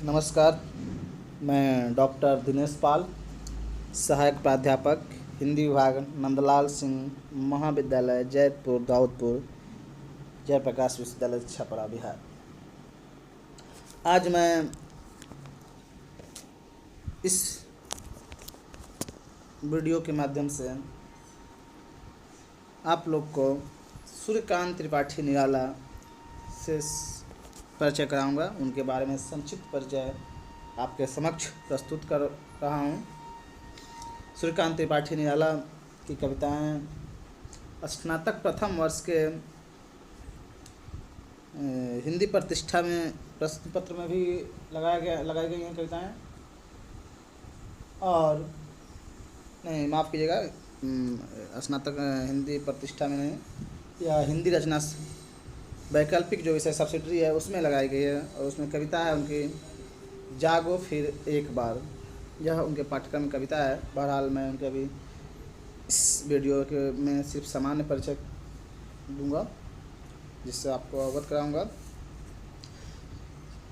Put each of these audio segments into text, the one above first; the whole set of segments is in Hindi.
नमस्कार। मैं डॉक्टर दिनेश पाल, सहायक प्राध्यापक हिंदी विभाग, नंदलाल सिंह महाविद्यालय, जैतपुर, दाऊदपुर, जयप्रकाश विश्वविद्यालय, छपरा, बिहार। आज मैं इस वीडियो के माध्यम से आप लोग को सूर्यकांत त्रिपाठी निराला से परिचय कराऊंगा। उनके बारे में संक्षिप्त परिचय आपके समक्ष प्रस्तुत कर रहा हूँ। सूर्यकांत त्रिपाठी निराला की कविताएं स्नातक प्रथम वर्ष के हिंदी प्रतिष्ठा में प्रश्न पत्र में भी लगाई गई हैं कविताएं। और नहीं, माफ़ कीजिएगा, स्नातक हिंदी प्रतिष्ठा में नहीं, या हिंदी रचना वैकल्पिक जो विषय सब्सिडरी है उसमें लगाई गई है। और उसमें कविता है उनकी जागो फिर एक बार, यह उनके पाठ्यक्रम कविता है। बहरहाल मैं उनके अभी इस वीडियो के में सिर्फ सामान्य परिचय दूंगा, जिससे आपको अवगत कराऊंगा।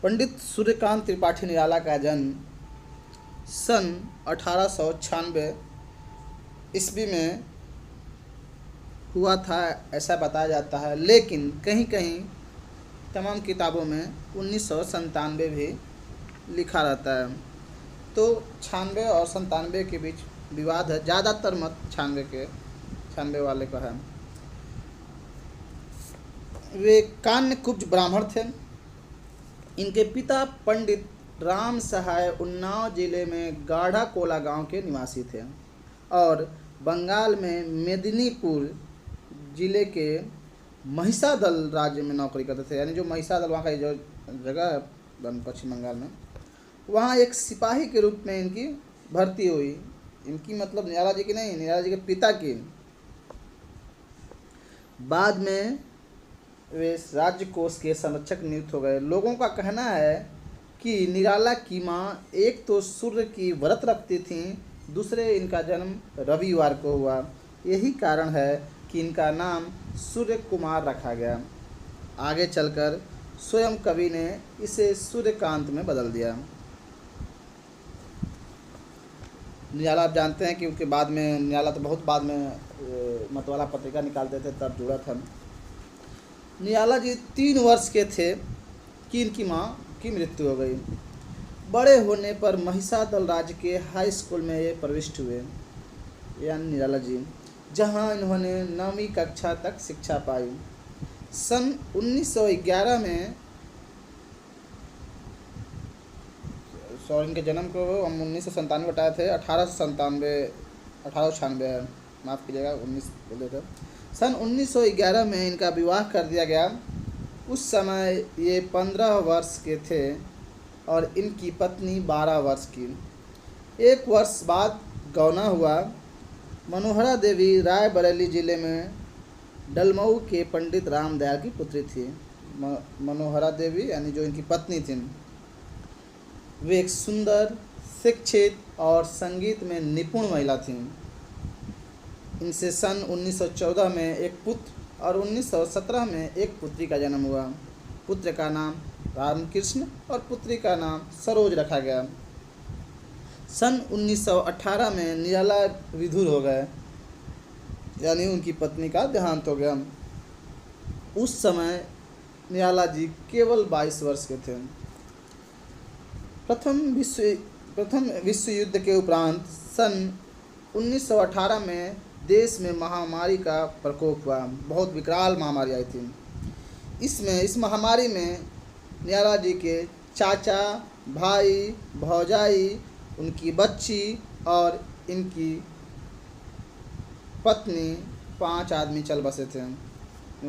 पंडित सूर्यकांत त्रिपाठी निराला का जन्म सन 1896 ईस्वी में हुआ था, ऐसा बताया जाता है। लेकिन कहीं कहीं तमाम किताबों में 1997 भी लिखा रहता है। तो 96 और 97 के बीच विवाद है, ज़्यादातर मत 96 वाले का है। वे कान्य कुब्ज ब्राह्मण थे। इनके पिता पंडित राम सहाय उन्नाव जिले में गाढ़ा कोला गांव के निवासी थे और बंगाल में मेदिनीपुर जिले के महिसादल राज्य में नौकरी करते थे। यानी जो महिसादल वहाँ का जो जगह है पश्चिम बंगाल में, वहाँ एक सिपाही के रूप में इनकी भर्ती हुई। इनकी मतलब निराला जी की नहीं, निराला जी के पिता की। बाद में वे राज्य कोष के संरक्षक नियुक्त हो गए। लोगों का कहना है कि निराला की माँ एक तो सूर्य की व्रत रखती थीं, दूसरे इनका जन्म रविवार को हुआ। यही कारण है कि इनका नाम सूर्य कुमार रखा गया। आगे चलकर स्वयं कवि ने इसे सूर्यकांत में बदल दिया। निराला आप जानते हैं कि उनके बाद में निराला तो बहुत बाद में मतवाला पत्रिका निकालते थे, तब जुड़ा था। निराला जी 3 वर्ष के थे कि इनकी माँ की मृत्यु हो गई। बड़े होने पर महिसादल राज्य के हाई स्कूल में ये प्रविष्ट हुए, यानी निराला जी, जहां इन्होंने 9वीं कक्षा तक शिक्षा पाई। सन 1911 में इनके जन्म को हम 1997 बताए थे, 1896 है, माफ़ कीजिएगा, 19 बोले थे। सन 1911 में इनका विवाह कर दिया गया। उस समय ये 15 वर्ष के थे और इनकी पत्नी 12 वर्ष की। 1 वर्ष बाद गौना हुआ। मनोहरा देवी रायबरेली जिले में डलमऊ के पंडित रामदयाल की पुत्री थी। मनोहरा देवी यानी जो इनकी पत्नी थी, वे एक सुंदर, शिक्षित और संगीत में निपुण महिला थीं। इनसे सन 1914 में एक पुत्र और 1917 में एक पुत्री का जन्म हुआ। पुत्र का नाम रामकृष्ण और पुत्री का नाम सरोज रखा गया। सन 1918 में निराला विधुर हो गए, यानी उनकी पत्नी का देहांत हो गया। उस समय निराला जी केवल 22 वर्ष के थे। प्रथम विश्व युद्ध के उपरांत सन 1918 में देश में महामारी का प्रकोप हुआ। बहुत विकराल महामारी आई थी। इस महामारी में निराला जी के चाचा, भाई, भौजाई, उनकी बच्ची और इनकी पत्नी 5 आदमी चल बसे थे।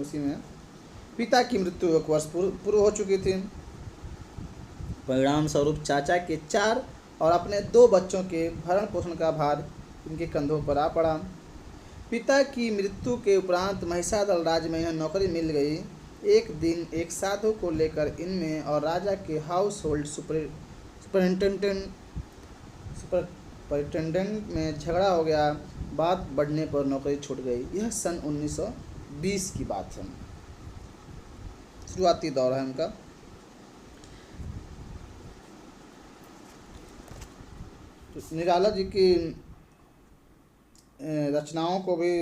उसी में पिता की मृत्यु 1 वर्ष पूर्व हो चुकी थी। परिणाम स्वरूप चाचा के 4 और अपने 2 बच्चों के भरण पोषण का भार इनके कंधों पर आ पड़ा। पिता की मृत्यु के उपरांत महिसादल राज्य में इन्हें नौकरी मिल गई। एक दिन एक साधु को लेकर इनमें और राजा के हाउस होल्ड सुपरिटेंडेंट में झगड़ा हो गया। बात बढ़ने पर नौकरी छूट गई। यह सन 1920 की बात है, शुरुआती दौर है उनका। तो निराला जी की रचनाओं को भी,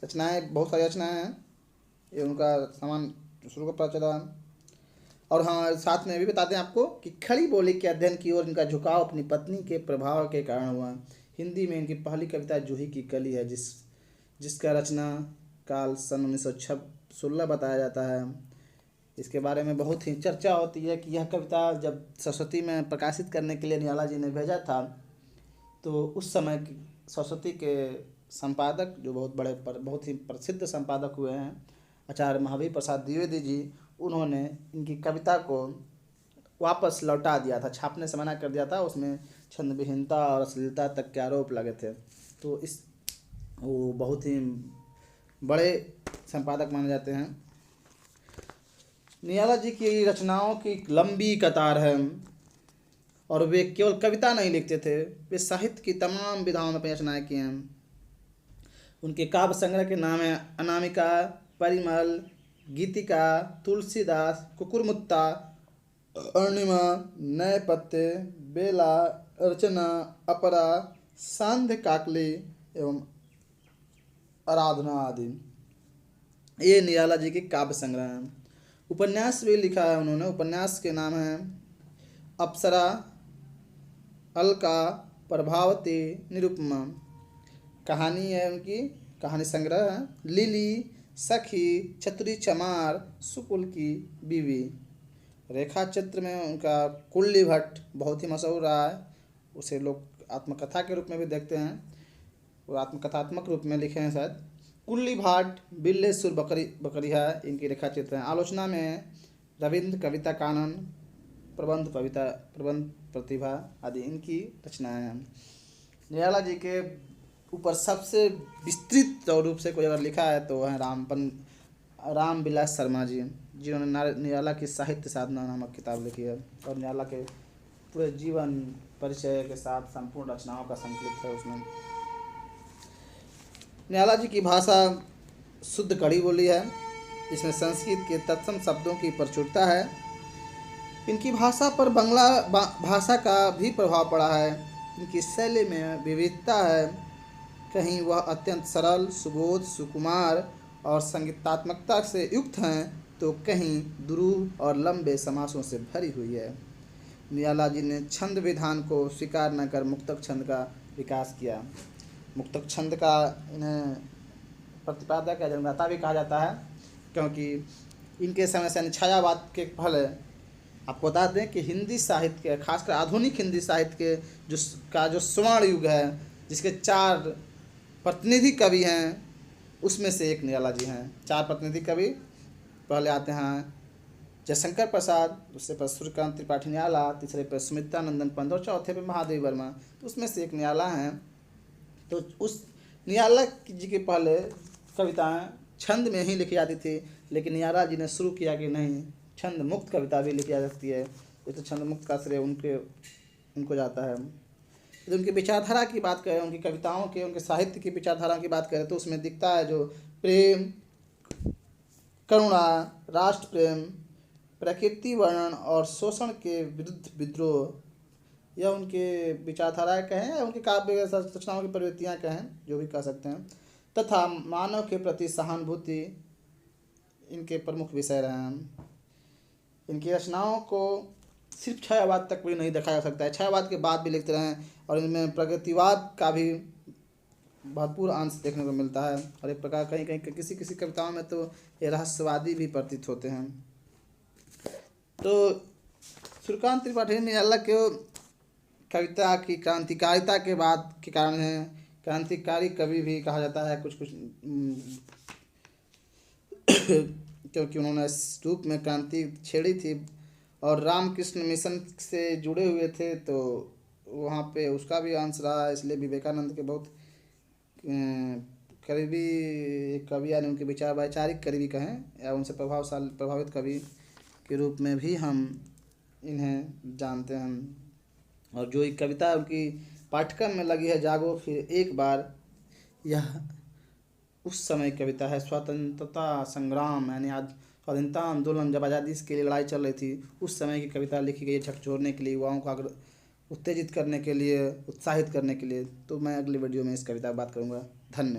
रचनाएं बहुत सारी रचनाएं हैं, ये उनका सामान शुरू का पता चला। और हाँ, साथ में ये भी बता दें आपको कि खड़ी बोली के अध्ययन की ओर इनका झुकाव अपनी पत्नी के प्रभाव के कारण हुआ। हिंदी में इनकी पहली कविता जूही की कली है, जिसका रचना काल सन 1916 बताया जाता है। इसके बारे में बहुत ही चर्चा होती है कि यह कविता जब सरस्वती में प्रकाशित करने के लिए निराला जी ने भेजा था, तो उस समय सरस्वती के संपादक, जो बहुत ही प्रसिद्ध संपादक हुए हैं, आचार्य महावीर प्रसाद द्विवेदी जी, उन्होंने इनकी कविता को वापस लौटा दिया था, छापने से मना कर दिया था। उसमें छंद विहीनता और अश्लीलता तक के आरोप लगे थे। तो वो बहुत ही बड़े संपादक माने जाते हैं। निराला जी की रचनाओं की लंबी कतार है, और वे केवल कविता नहीं लिखते थे, वे साहित्य की तमाम विधाओं में अपनी रचनाएं की हैं। उनके काव्य संग्रह के नाम हैं अनामिका, परिमल, गीतिका, तुलसीदास, कुकुरमुत्ता, अरुणिमा, नए पत्ते, बेला, अर्चना, अपरा, सांध्य काकली एवं आराधना आदि। ये निराला जी के काव्य संग्रह हैं। उपन्यास भी लिखा है उन्होंने। उपन्यास के नाम हैं अप्सरा, अलका, प्रभावती, निरुपमा। कहानी है उनकी, कहानी संग्रह है लिली, सखी, चतुरी चमार, सुकुल की बीवी। रेखा चित्र में उनका कुल्ली भट्ट बहुत ही मशहूर रहा है। उसे लोग आत्मकथा के रूप में भी देखते हैं, और आत्मकथात्मक रूप में लिखे हैं शायद। कुल्ली भाट, बिल्ले सुर बकरिया इनकी रेखा चित्र हैं। आलोचना में रविंद्र, कविता कानन, प्रबंध प्रतिभा आदि इनकी रचनाएं हैं। निराला जी के ऊपर सबसे विस्तृत रूप से कोई अगर लिखा है तो वह है राम विलास शर्मा जी, जिन्होंने निराला की साहित्य साधना नामक किताब लिखी है, और निराला के पूरे जीवन परिचय के साथ संपूर्ण रचनाओं का संकलित है उसमें। निराला जी की भाषा शुद्ध कड़ी बोली है, जिसमें संस्कृत के तत्सम शब्दों की प्रचुरता है। इनकी भाषा पर बांग्ला भाषा का भी प्रभाव पड़ा है। इनकी शैली में विविधता है, कहीं वह अत्यंत सरल, सुबोध, सुकुमार और संगीतात्मकता से युक्त हैं, तो कहीं दुरूह और लंबे समासों से भरी हुई है। निराला जी ने छंद विधान को स्वीकार न कर मुक्तक छंद का विकास किया। मुक्तक छंद का इन्हें प्रतिपादक या जन्मदाता भी कहा जाता है, क्योंकि इनके समय से छायावाद के पहले आपको बता दें कि हिंदी साहित्य के, खासकर आधुनिक हिंदी साहित्य के जो स्वर्ण युग है, जिसके 4 प्रतिनिधि कवि हैं, उसमें से एक निराला जी हैं। 4 प्रतिनिधि कवि पहले आते हैं जयशंकर प्रसाद, दूसरे पर सूर्यकांत त्रिपाठी निराला, तीसरे पर सुमित्रा नंदन पंत और चौथे पर महादेव वर्मा। तो उसमें से एक निराला हैं। तो उस निराला जी के पहले कविताएं छंद में ही लिखी जाती थी, लेकिन निराला जी ने शुरू किया कि नहीं, छंद मुक्त कविता भी लिखी जा सकती है। तो छंद मुक्त का श्रेय उनको जाता है। तो उनकी विचारधारा की बात करें, उनकी कविताओं के, उनके साहित्य की विचारधारा की बात करें, तो उसमें दिखता है जो प्रेम, करुणा, राष्ट्र प्रेम, प्रकृति वर्णन और शोषण के विरुद्ध विद्रोह, यह उनके विचारधाराएं कहें या उनके काव्य रचनाओं की प्रवृत्तियाँ कहें, जो भी कह सकते हैं, तथा मानव के प्रति सहानुभूति इनके प्रमुख विषय रहे हैं। इनकी रचनाओं को सिर्फ छायावाद तक भी नहीं देखा जा सकता है, छायावाद के बाद भी लिखते रहे, और इनमें प्रगतिवाद का भी भरपूर अंश देखने को मिलता है। और एक प्रकार कहीं कहीं किसी कविताओं में तो ये रहस्यवादी भी प्रतीत होते हैं। तो सूर्यकांत त्रिपाठी निराला के कविता की क्रांतिकारिता के बाद के कारण है, क्रांतिकारी कवि भी कहा जाता है कुछ क्योंकि उन्होंने इस रूप में क्रांति छेड़ी थी और रामकृष्ण मिशन से जुड़े हुए थे, तो वहाँ पे उसका भी अंश रहा। इसलिए विवेकानंद के बहुत करीबी कवि, यानी उनके विचार वैचारिक करीबी कहें, या उनसे प्रभावित कवि के रूप में भी हम इन्हें जानते हैं। और जो एक कविता उनकी पाठ्यक्रम में लगी है, जागो फिर एक बार, यह उस समय कविता है। स्वतंत्रता संग्राम, यानी आज स्वाधीनता आंदोलन, जब आज़ादी के लिए लड़ाई चल रही थी, उस समय की कविता लिखी गई है, झकझोरने के लिए, युवाओं को उत्तेजित करने के लिए, उत्साहित करने के लिए। तो मैं अगली वीडियो में इस कविता पर बात करूँगा। धन्यवाद।